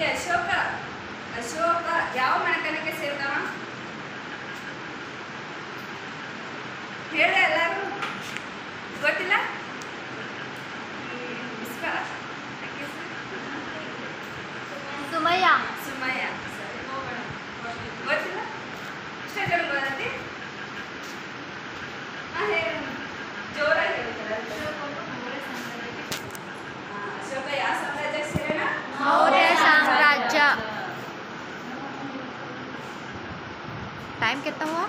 ಈ ಅಶೋಕ ಯಾವ ಮನೆತನಕ್ಕೆ ಸೇರಿದವ? ಹೇಳಿ ಎಲ್ಲರೂ. ಗೊತ್ತಿಲ್ಲ? ಸುಮಯ್ಯ. ಸುಮಯ್ಯ. ಗೊತ್ತಿಲ್ಲ? ಇಷ್ಟ ಜನ ಗೊತ್ತಿ? ಹೇಳಿ ಜೋರಾಗಿ ಹೇಳ್ತಾರೆ. ಅಶೋಕ ಯಾವ ಸಾಮ್ರಾಜ್ಯಕ್ಕೆ ಸೇರೋಣ? ಮೌರ್ಯ साम्राज्य. टाइम कितना हुआ?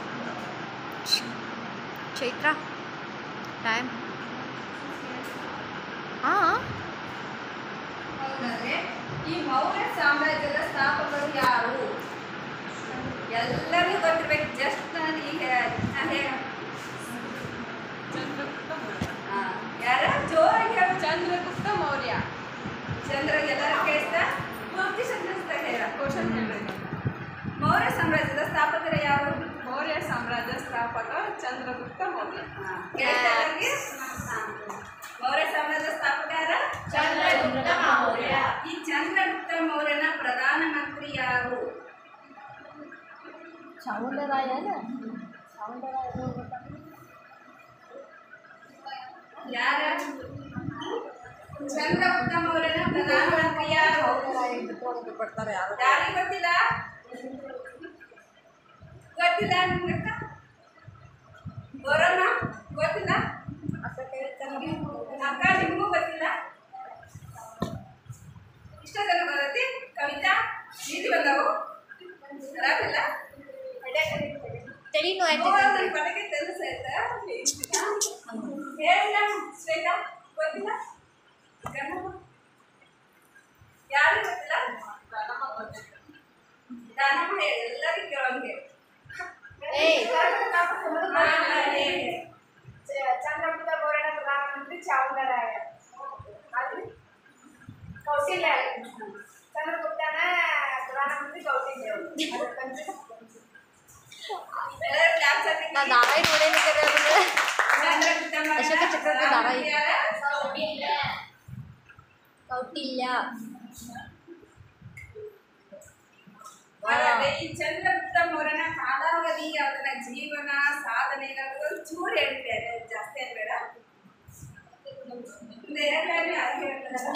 चैत्रा टाइम? हाँ. ಹೌದಾದ್ರೆ ಈ ಮೌರ್ಯ ಸಾಮ್ರಾಜ್ಯದ ಸ್ಥಾಪಕರು ಯಾರು? ಎಲ್ಲರಿಗೂ ಗೊತ್ತಿರ್ಬೇಕು. ಜಸ್ಟ್ ನನಗೆ ಈಗ ಯಾರ ಜೋರಾಗಿ ಹೇಳು. ಚಂದ್ರಗುಪ್ತ ಮೌರ್ಯ. ಚಂದ್ರ ಎಲ್ಲರ ಕೇಳಿಸ್ತಾ ಪೂರ್ತಿ ಸಂತರಿಸ್ತಾ ಹೇಳ. ಕ್ವಶನ್ ಹೇಳ್ಬೇಕು. ಮೌರ್ಯ ಸಾಮ್ರಾಜ್ಯದ ಸ್ಥಾಪಕರು ಯಾರು? ಮೌರ್ಯ ಸಾಮ್ರಾಜ್ಯ ಸ್ಥಾಪಕ ಚಂದ್ರಗುಪ್ತ ಮೌರ್ಯ. ಕೇಳ್ತಾ ಎಲ್ಲರಿಗೆ? ಮೌರ್ಯ ಸಾಮ್ರಾಜ್ಯ ಸ್ಥಾಪಕ ಯಾರ? ಚಂದ್ರಗುಪ್ತ ಮೌರ್ಯ. ಈ ಚಂದ್ರಗುಪ್ತ ಮೌರ್ಯನ ಪ್ರಧಾನಮಂತ್ರಿ ಯಾರು? ಚಾಮುಂಡರಾಯ. ಯಾರ? ಚಂದ್ರಗುಪ್ತ ಮೌರ್ಯನ ಪ್ರಧಾನಮಂತ್ರಿ ಯಾರು? ಯಾರಿಗೆ ಗೊತ್ತಿಲ್ಲ? ಗೊತ್ತಿಲ್ಲ ನಿಮ್ಗೆ? ಬರೋಣ ಗೊತ್ತಿಲ್ಲ? ಅಕ್ಕ ನಿಮಗೂ ಗೊತ್ತಿಲ್ಲ? ಇಷ್ಟ ಜನ ಗೊತ್ತೈತಿ? ಕವಿತಾ ನೀತಿ ಬಂದವು ರಾವಿಲ್ಲ ತಡಿ ನೋ ಪಟಕೆ తెలుసు ಆಯ್ತಾ? ಹೇಳಿಲ್ಲ ಶ್ವೇತಾ ಗೊತ್ತಿಲ್ಲ? ಯಾರು ಗೊತ್ತಿಲ್ಲ? ದಾನಮ್ಮ ಎಲ್ಲರಿಗೂ ಕೇಳೋಂಗೆ. ಚಂದ್ರಗುಪ್ತ ಮೌರ್ಯನ ಪ್ರಧಾನಮಂತ್ರಿ ಚಾಮುಂಡರಾಯ. ಕೌಟಿಲ್ಯ. ಚಂದ್ರಗುಪ್ತನ ಪ್ರಧಾನಮಂತ್ರಿ ಕೌಟಿಲ್ಯ. धारावाही ನೋಡೇನಿ ಕರೆ ಅಶೋಕ ಚಕ್ರವರ್ತಿ ಧಾರಾವಾಹಿ. ಕೌಟಿಲ್ಯ. ಈ ಚಂದ್ರಗುಪ್ತ ಮೌರ್ಯನ ಕಾಲಾವಧಿ, ಅವನ ಜೀವನ ಸಾಧನೆಗಳು ಒಂಚೂರು ಹೇಳ್ತಾರೆ, ಜಾಸ್ತಿ ಅನ್ಬೇಡ.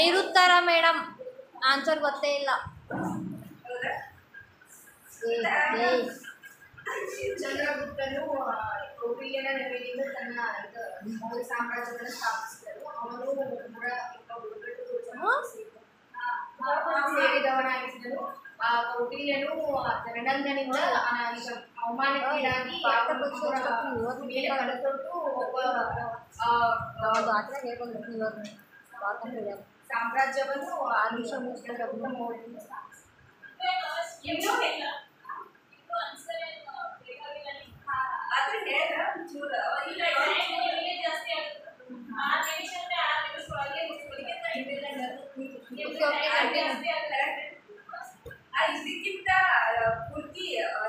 ನಿರುತ್ತರ ಮೇಡಮ್, ಆನ್ಸರ್ ಗೊತ್ತೇ ಇಲ್ಲ. ಚಂದ್ರಗುಪ್ತನು ಕೌಟಿಲ್ಯನ ನೆರವಿನಿಂದ ತನ್ನ ಮೌರ್ಯ ಸಾಮ್ರಾಜ್ಯವನ್ನು ಸ್ಥಾಪಿಸಿದರು. ಅವನು ಸೇರಿದವನಾಗಿದ್ದನು. ಆ ಕೌಟಿಲ್ಯನು ರಣರಂಗನಿಂದ ಅವಮಾನಕ್ಕೀಡಾಗಿ ಮೇಲೆ ಕಳೆದೊಟ್ಟು ಒಬ್ಬ ಸಾಮ್ರಾಜ್ಯವನ್ನು ಮೌರ್ಯನಿಂದ ಆದ್ರೆ ಹೇಳ ಚೂರು ಇದಕ್ಕಿಂತ ಪೂರ್ತಿ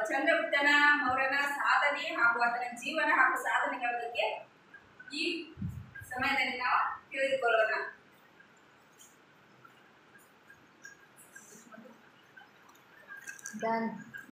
ಚಂದ್ರಗುಪ್ತನ ಮೌರ್ಯನ ಸಾಧನೆ ಹಾಗೂ ಆತನ ಜೀವನ ಹಾಗೂ ಸಾಧನೆಗಳ ಬಗ್ಗೆ ಈ ಸಮಯದಲ್ಲಿ ನಾವು ತಿಳಿದುಕೊಳ್ಳೋಣ. Done.